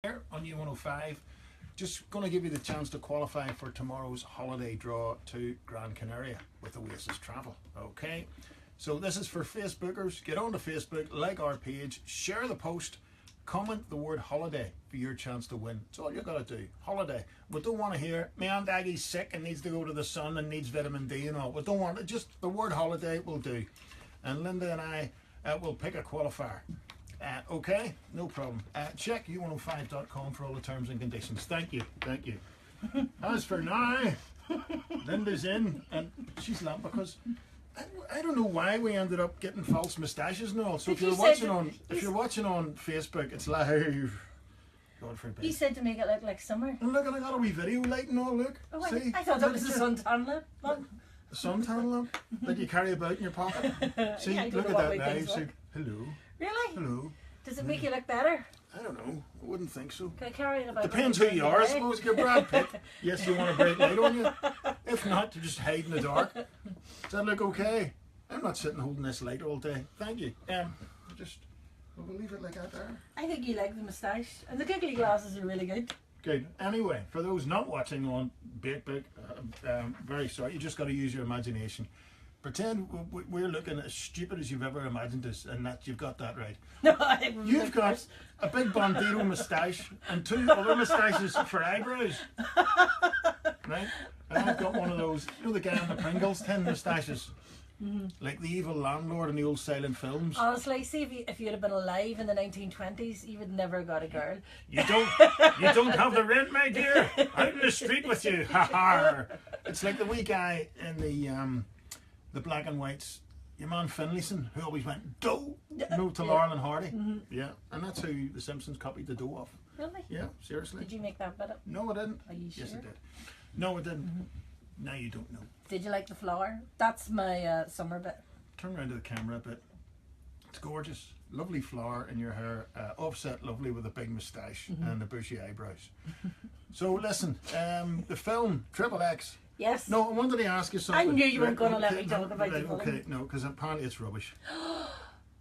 Here on U105, just going to give you the chance to qualify for tomorrow's holiday draw to Gran Canaria with Oasis Travel. Okay, so this is for Facebookers. Get onto Facebook, like our page, share the post, comment the word holiday for your chance to win. That's all you got to do. Holiday. We don't want to hear my Aunt Aggie's sick and needs to go to the sun and needs vitamin D and all. We don't want it. Just the word holiday will do. And Linda and I will pick a qualifier. Okay, no problem. Check u105.com for all the terms and conditions. Thank you, thank you. As for now, Linda's in, and she's laughing because I don't know why we ended up getting false moustaches and all. So if you're watching on Facebook, it's live. God forbid. You said to make it look like summer. And look, I got a wee video light and all. Look, oh, wait, see? I thought that was a suntan lamp. A suntan lamp that you carry about in your pocket. See, yeah, look at that now. See, hello. Really? Hello. Does it make you look better? I don't know. I wouldn't think so. Can I carry it about? Depends who you are, I suppose. If you're Brad Pitt, yes, you want a bright light on you. If not, you just hide in the dark. Does that look okay? I'm not sitting holding this light all day. Thank you. We'll leave it like that there. I think you like the moustache. And the googly glasses are really good. Good. Anyway, for those not watching on Bakebook, very sorry. You just got to use your imagination. Pretend we're looking as stupid as you've ever imagined us, and that you've got that right. No, you've got a big bandito moustache and two other moustaches for eyebrows, right? And I've got one of those, you know, the guy in the Pringles tin moustaches, like the evil landlord in the old silent films. Honestly, see if you'd have been alive in the 1920s, you would never have got a girl. You don't have the rent, my dear. Out in the street with you, ha ha. It's like the wee guy in the black and whites, your man Finlayson, who always went dough, no, to Laurel and Hardy. Yeah, and that's who the Simpsons copied the dough off. Really? Yeah, seriously. Did you make that bit up? No, I didn't. Are you sure? Yes, I did. No, I didn't. Now you don't know. Did you like the flower? That's my summer bit. Turn around to the camera a bit. It's gorgeous. Lovely flower in your hair, offset lovely with a big moustache and the bushy eyebrows. So listen, the film XXx. Yes. No, I wanted to ask you something. I knew you weren't going to let me talk about the film. Okay, no, because apparently it's rubbish.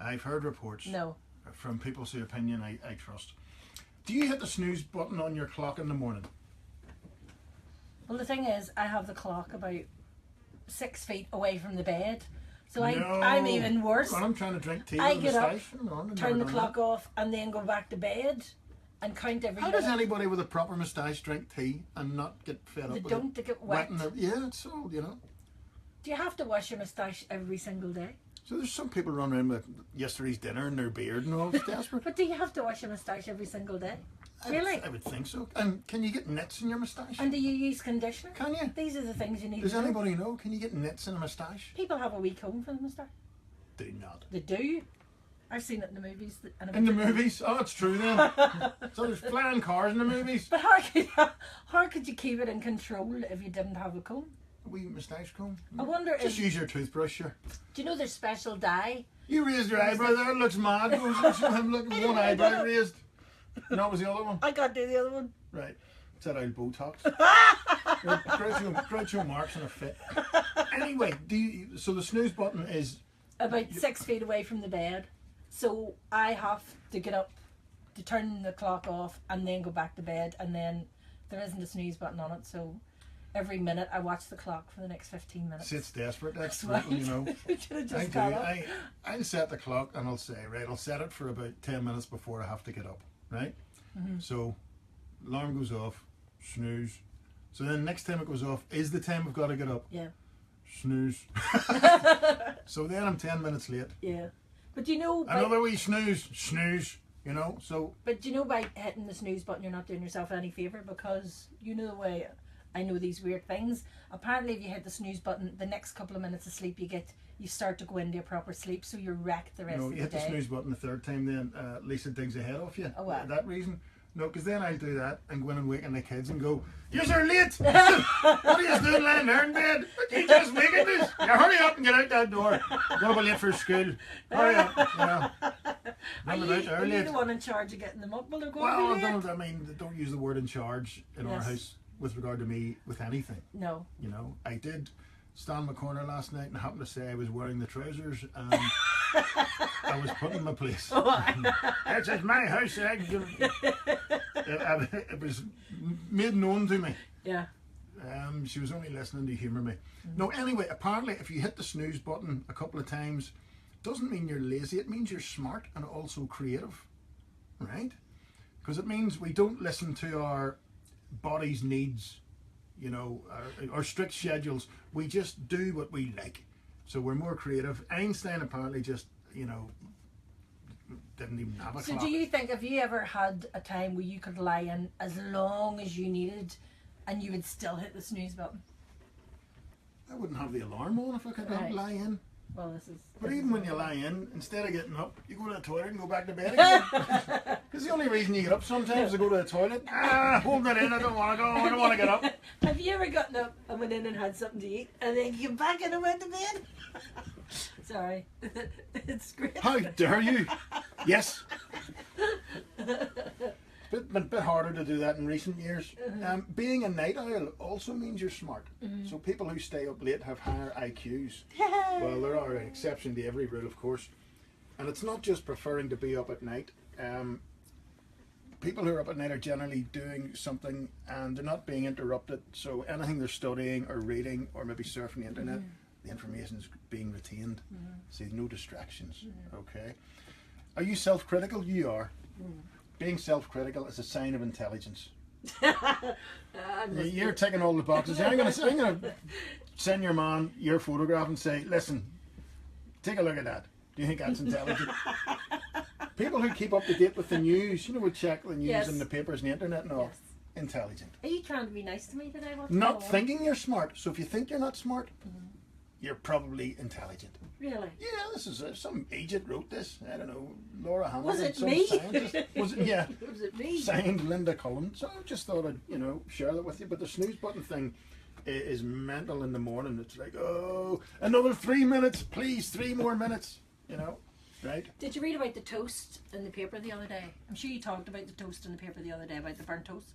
I've heard reports from people's opinion I trust. Do you hit the snooze button on your clock in the morning? Well, the thing is, I have the clock about 6 feet away from the bed. So I'm even worse. Well, I'm trying to drink tea. I get up, turn the clock off, and then go back to bed and count every minute. How does anybody with a proper moustache drink tea and not get fed up with it? Don't get wet. Yeah, it's all, you know. Do you have to wash your moustache every single day? So there's some people running around with yesterday's dinner and their beard and all. It's desperate. But do you have to wash your moustache every single day? Really? I would think so. And can you get nits in your moustache? And do you use conditioner? Can you? These are the things you need Does to know. anybody know? Can you get nits in a moustache? People have a wee comb for the moustache. Do not. They do. I've seen it in the movies. In the movies? Oh, it's true then. So there's flying cars in the movies. But how could you keep it in control if you didn't have a comb? A wee moustache comb? I wonder if... Just use your toothbrush, sure. Do you know there's special dye? You raised your eyebrow there, it looks mad. I'm looking one eyebrow raised. And that was the other one? I can't do the other one. Right. It's that old Botox. Groucho Marx in a fit. Anyway, so the snooze button is... About 6 feet away from the bed. So I have to get up to turn the clock off and then go back to bed, and then there isn't a snooze button on it, so every minute I watch the clock for the next 15 minutes. See, it's desperate. That's brutal, you know. I do. I'll set the clock and I'll say, right, I'll set it for about 10 minutes before I have to get up, right? So alarm goes off, snooze. So then next time it goes off is the time I've got to get up. Yeah. Snooze. So then I'm 10 minutes late. Yeah. But you know... Another wee snooze, you know, so... But you know, by hitting the snooze button, you're not doing yourself any favour, because you know the way I know these weird things. Apparently, if you hit the snooze button, the next couple of minutes of sleep you start to go into a proper sleep, so you're wrecked the rest of the day. You hit the snooze button the third time, then Lisa digs a head off you. Oh, wow. That reason? No, because then I'll do that and go in and waken the kids and go, "Yous are late! What are you doing lying there in bed? You just wakened us! You hurry up and get out that door. You're going to be late for school. Hurry up." Are you the one in charge of getting them up? Well, they're going to be late. Don't use the word in charge in our house with regard to me with anything. No. You know, I did stand in my corner last night and happened to say I was wearing the trousers and I was put in my place. It's my house. it was made known to me. Yeah. She was only listening to humour me. No, anyway, apparently if you hit the snooze button a couple of times, doesn't mean you're lazy, it means you're smart and also creative, right? Because it means we don't listen to our body's needs, you know, our strict schedules. We just do what we like. So we're more creative. Einstein apparently just, you know, didn't even have a So clock. do you think, have you ever had a time where you could lie in as long as you needed and you would still hit the snooze button? I wouldn't have the alarm on if I could Right. lie in. Well, this is... But even when you lie in, instead of getting up, you go to the toilet and go back to bed again. Because the only reason you get up sometimes is to go to the toilet. Hold it in, I don't want to go, I don't want to get up. Have you ever gotten up and went in and had something to eat and then you came back in and went to bed? Sorry. It's great. How dare you? Yes. Bit harder to do that in recent years. Being a night owl also means you're smart. So people who stay up late have higher IQs. Well, there are an exception to every rule, of course. And it's not just preferring to be up at night. People who are up at night are generally doing something and they're not being interrupted. So anything they're studying or reading or maybe surfing the internet, the information is being retained. See, no distractions. Okay. Are you self-critical? You are. Being self-critical is a sign of intelligence. You're ticking all the boxes. I'm going to send your man your photograph and say, listen, take a look at that. Do you think that's intelligent? People who keep up to date with the news, you know, would check the news and the papers and the internet and all. Intelligent. Are you trying to be nice to me today? Not thinking you're smart. So if you think you're not smart, you're probably intelligent. Really? Yeah, this is some agent wrote this. I don't know, Laura Hamilton. Was it some me? Scientist. Was it? Yeah. Was it me? Signed Linda Cullen. So I just thought I'd, you know, share that with you. But the snooze button thing is mental in the morning. It's like, oh, another 3 minutes, please, 3 more minutes. You know, right? Did you read about the toast in the paper the other day? I'm sure you talked about the toast in the paper the other day, about the burnt toast.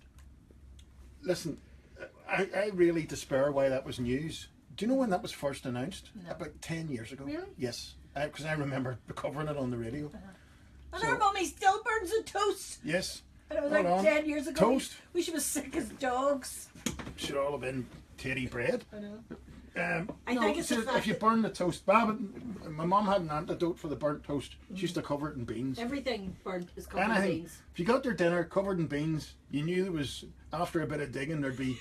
Listen, I really despair why that was news. Do you know when that was first announced? No. About 10 years ago. Really? Yes. Because I remember covering it on the radio. And So- our mummy still burns a toast. Yes. And it was Hold like on. 10 years ago. Toast. We should be sick as dogs. Should all have been teddy bread. I know. I think it's the fact if you burn the toast, my mum had an antidote for the burnt toast. She used to cover it in beans. Everything burnt is covered in Anything. beans. If you got their dinner covered in beans, you knew there was, after a bit of digging, there'd be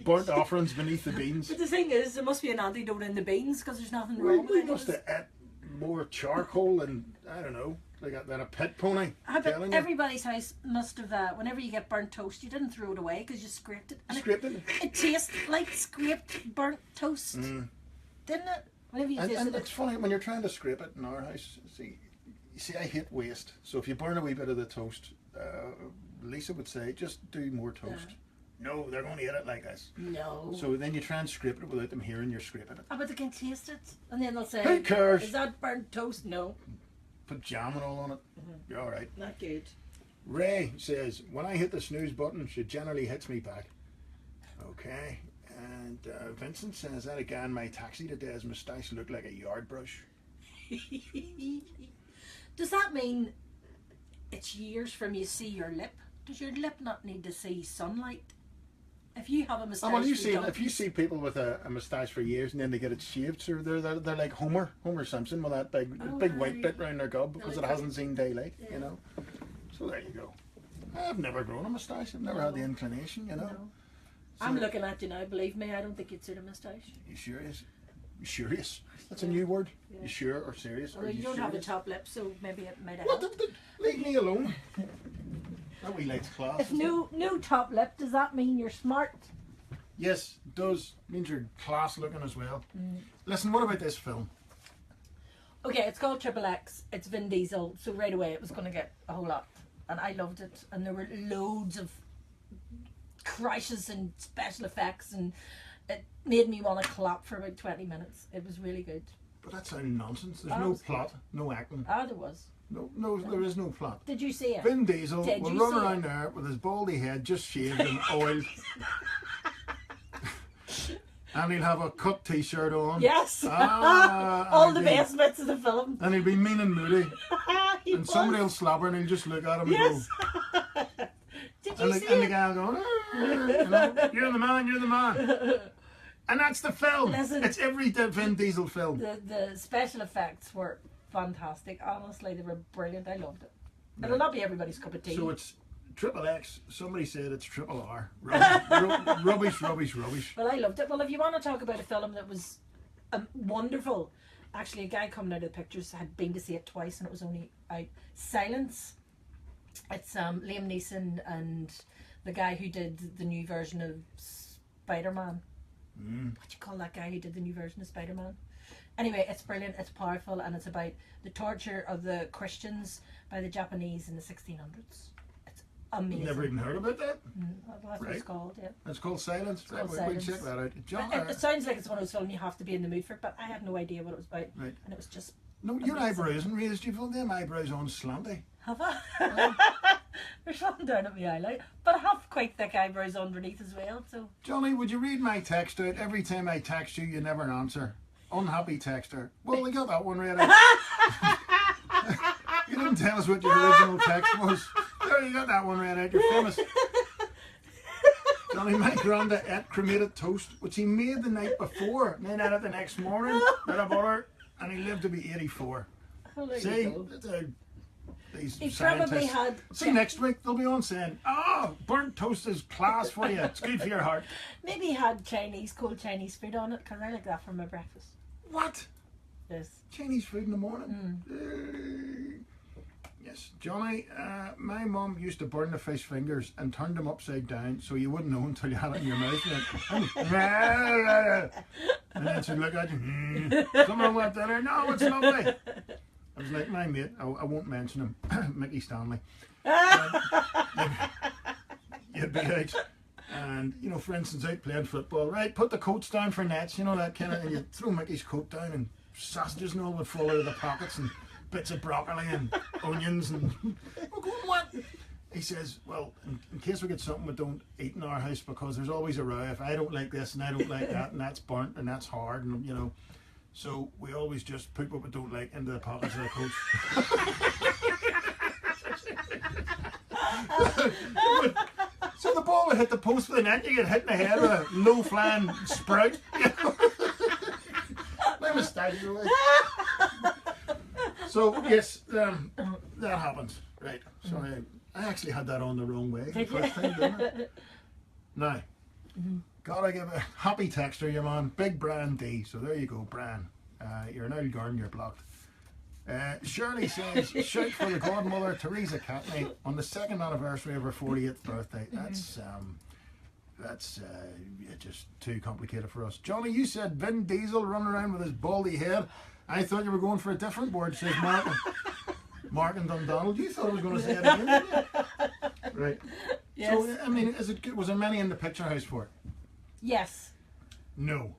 burnt offerings beneath the beans. But the thing is, there must be an antidote in the beans because there's nothing wrong We with must it. have ate more charcoal than, I don't know, than a pit pony. I bet telling you. everybody's house must have, whenever you get burnt toast, you didn't throw it away because you scraped it. And Scraped it. it tastes like scraped burnt toast. Didn't it? Whenever you And tasted it's it. funny, when you're trying to scrape it in our house, see, I hate waste. So if you burn a wee bit of the toast, Lisa would say, just do more toast. No, they're going to eat it like this. No. So then you try and scrape it without them hearing you're scraping it. Oh, but they can taste it. And then they'll say, Who cares? is that burnt toast? No. Put jam and all on it. You're alright. Not good. Ray says, when I hit the snooze button, she generally hits me back. Okay. And Vincent says, that again, my taxi today, his moustache looked like a yard brush. Does that mean it's years from you see your lip? Does your lip not need to see sunlight? If you have a moustache, Oh, well, if you see people with a moustache for years and then they get it shaved, so they're like Homer Simpson with that big white right. bit round their gob because it like hasn't seen daylight, you know. So there you go. I've never grown a moustache. I've never had the inclination, you know. No. I'm looking at you now. Believe me, I don't think you'd suit a moustache. You serious? You serious? That's a new word. Yeah. You sure or serious? Although Are you don't have a serious? top lip, so maybe it might have What? helped. Leave me alone. That wee light's class. If no top lip, does that mean you're smart? Yes, it does. Means you're class looking as well. Listen, what about this film? Okay, it's called XXx. It's Vin Diesel, so right away it was going to get a whole lot. And I loved it. And there were loads of crashes and special effects, and it made me want to clap for about 20 minutes. It was really good. But that's sounding nonsense. There's Oh, no it's plot, no acting. There was. No, there is no plot. Did you see it? Vin Diesel Did will you run see around it? there with his baldy head just shaved and oiled. And he'll have a cut t-shirt on. Yes. Ah, All and the he'll be- best bits of the film. And he'll be mean and moody. He And was. somebody will slobber and he'll just look at him Yes. and you see and the it? guy going, you know, you're the man, you're the man. And that's the film. Listen. It's every Vin Diesel film. The special effects were fantastic. Honestly, they were brilliant. I loved it. Right. It'll not be everybody's cup of tea. So it's XXX. Somebody said it's triple R. Rubbish, rubbish, rubbish. Well, I loved it. Well, if you want to talk about a film that was wonderful, actually, a guy coming out of the pictures had been to see it twice, and it was only out. Silence. It's Liam Neeson and the guy who did the new version of Spider-Man. What do you call that guy who did the new version of Spider-Man? Anyway, it's brilliant, it's powerful, and it's about the torture of the Christians by the Japanese in the 1600s. It's amazing. Never even heard about that. That's what it's called, yeah. It's called Silence. It's called We Silence. check that out. John, It sounds like it's one of those films you have to be in the mood for, but I had no idea what it was about. Right. And it was just... no, your eyebrows isn't raised. You've got them eyebrows on slanty. Have I? There's something down at my highlight. But I have quite thick eyebrows underneath as well, so... Johnny, would you read my text out? Every time I text you, you never answer. Unhappy texter. Well, we got that one right out. You didn't tell us what your original text was. There, you got that one right out. You're famous. Johnny, my granda ate cremated toast, which he made the night before, and then ate it the next morning, bit of butter, and he lived to be 84. Oh, there See, you go. that's how these He scientists. probably had... See, next week they'll be on saying, "Oh, burnt toast is class for you. It's good for your heart." Maybe he had cold Chinese food on it, because I like that for my breakfast. What? Yes. Chinese food in the morning? Yes, Johnny, my mum used to burn the fish fingers and turn them upside down so you wouldn't know until you had it in your mouth. And then she'd look at you, something wrong with dinner? No, it's lovely. I was like my mate, I won't mention him, Mickey Stanley. You'd be out, and you know, for instance, out playing football, right? Put the coats down for nets, you know, that kind of, and you throw Mickey's coat down, and sausages and all would fall out of the pockets, and bits of broccoli and onions, and we're going, what? He says, well, in case we get something we don't eat in our house, because there's always a row if I don't like this and I don't like that, and that's burnt and that's hard, and you know, so we always just put what we don't like into the pockets of the coats. So the ball would hit the post with the net, you get hit in the head with a low flying sprout. My mistake. So yes, that happens. Right. Sorry, I actually had that on the wrong way the first time, didn't I? Now, gotta give a happy texter, you man. Big Brian D. So there you go, Brian. You're an old garden, you're blocked. Shirley says, shout for the godmother Teresa Catney on the 2nd anniversary of her 48th birthday. That's just too complicated for us. Johnny, you said Vin Diesel running around with his baldy head. I thought you were going for a different word, says Martin. Martin Dundonald. You thought I was going to say it again, didn't you? Right. Yes. So, I mean, was there many in the picture house for it? Yes. No.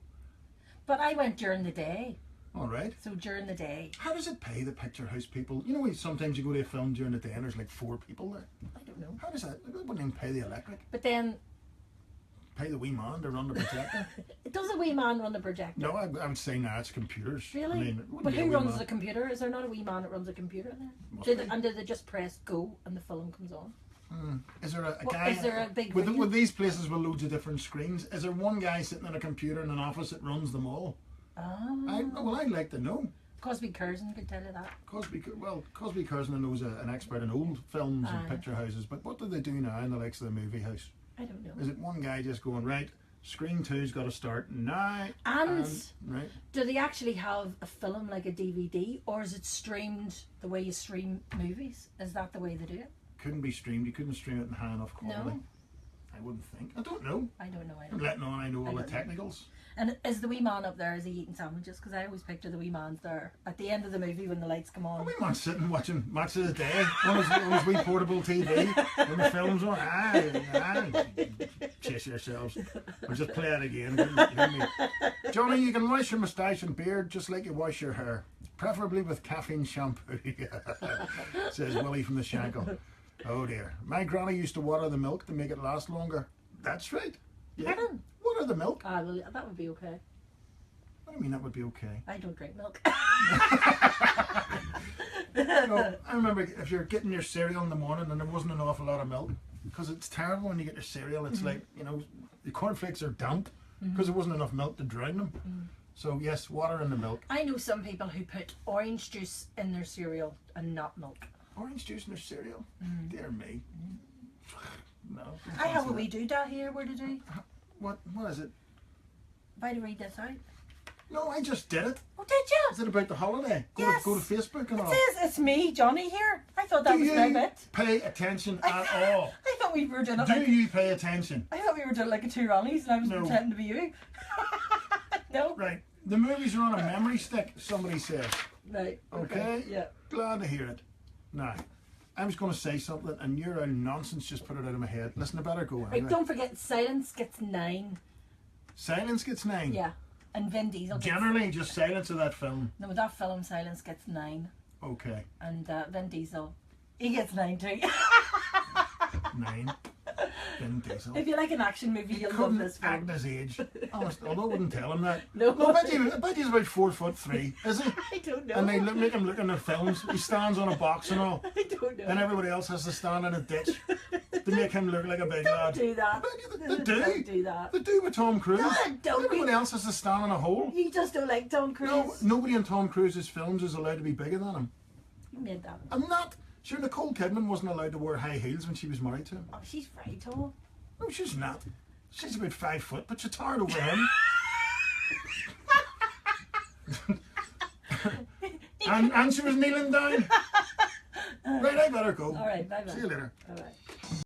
But I went during the day. All right. So during the day. How does it pay the picture house people? You know, sometimes you go to a film during the day and there's like 4 people there. I don't know. How does that? It wouldn't even pay the electric. But then... Pay the wee man to run the projector. Does a wee man run the projector? No, I would say now it's computers. Really? I mean, it wouldn't But be a who wee runs man. the computer? Is there not a wee man that runs a computer then? Must Do be. and do they just press go and the film comes on? Is there a What, guy? is there a big with video? these places with loads of different screens? Is there one guy sitting in a computer in an office that runs them all? Oh. I'd like to know. Cosby Curzon could tell you that. Cosby Curzon knows an expert in old films and picture houses, but what do they do now in the likes of the movie house? I don't know. Is it one guy just going, right, screen 2's got to start now, And right? do they actually have a film like a DVD, or is it streamed the way you stream movies? Is that the way they do it? Couldn't be streamed. You couldn't stream it in high enough quality. No. I wouldn't think. I don't know. I don't know. I'm letting on I know all the don't know. technicals. And is the wee man up there, is he eating sandwiches? Because I always picture the wee man's there at the end of the movie when the lights come on. We might sitting watching Match of the Day on his wee portable TV when the film's on. Chase yourselves. Or just play it again. Hear me. Johnny, you can wash your moustache and beard just like you wash your hair. Preferably with caffeine shampoo. Says Willie from the Shankle. Oh dear. My granny used to water the milk to make it last longer. That's right. Yeah. Pardon? Water the milk? Ah, well, that would be okay. What do you mean that would be okay? I don't drink milk. You know, I remember if you're getting your cereal in the morning and there wasn't an awful lot of milk, because it's terrible when you get your cereal. It's like, you know, the cornflakes are damp because there wasn't enough milk to drown them. So yes, water in the milk. I know some people who put orange juice in their cereal and not milk. Orange juice in their cereal? Dear me. No. I have a wee doodah here. Where to do? What is it? If I to read this out. No, I just did it. Oh, did you? Is it about the holiday? Yes. Go to Facebook and It all. says it's me, Johnny, here. I thought that Do was you my bit. pay attention at all? I thought we were doing it Do like you pay attention? I thought we were doing like a two Ronnies and I was No. pretending to be you. No. Right. The movies are on a memory stick, somebody says. Right. Okay? Yeah. Glad to hear it. Now, I was going to say something and your own nonsense just put it out of my head. Listen, I better go Right, anyway. don't forget silence gets 9. Silence gets 9. Yeah. And Vin Diesel gets Generally, just silence of that film. No, that film silence gets 9. Okay. And Vin Diesel, he gets 9 too. 9. Vin Diesel. If you like an action movie, you'll love Couldn't this act film. his age. Honestly, although I wouldn't tell him that. No. I bet he's about 4'3", is he? I don't know. And they make him look in their films. He stands on a box and all. I don't know. And everybody else has to stand in a ditch to make him look like a big lad. do that. They do. Don't do that. They do with Tom Cruise. No, don't. Everyone else has to stand in a hole. You just don't like Tom Cruise. No, nobody in Tom Cruise's films is allowed to be bigger than him. You made that. I'm not. Sure, Nicole Kidman wasn't allowed to wear high heels when she was married to him. Oh, she's very tall. No, she's not. She's about 5 foot, but she's tired over him. and she was kneeling down. Right, I better go. All right, bye bye. See you later. All right.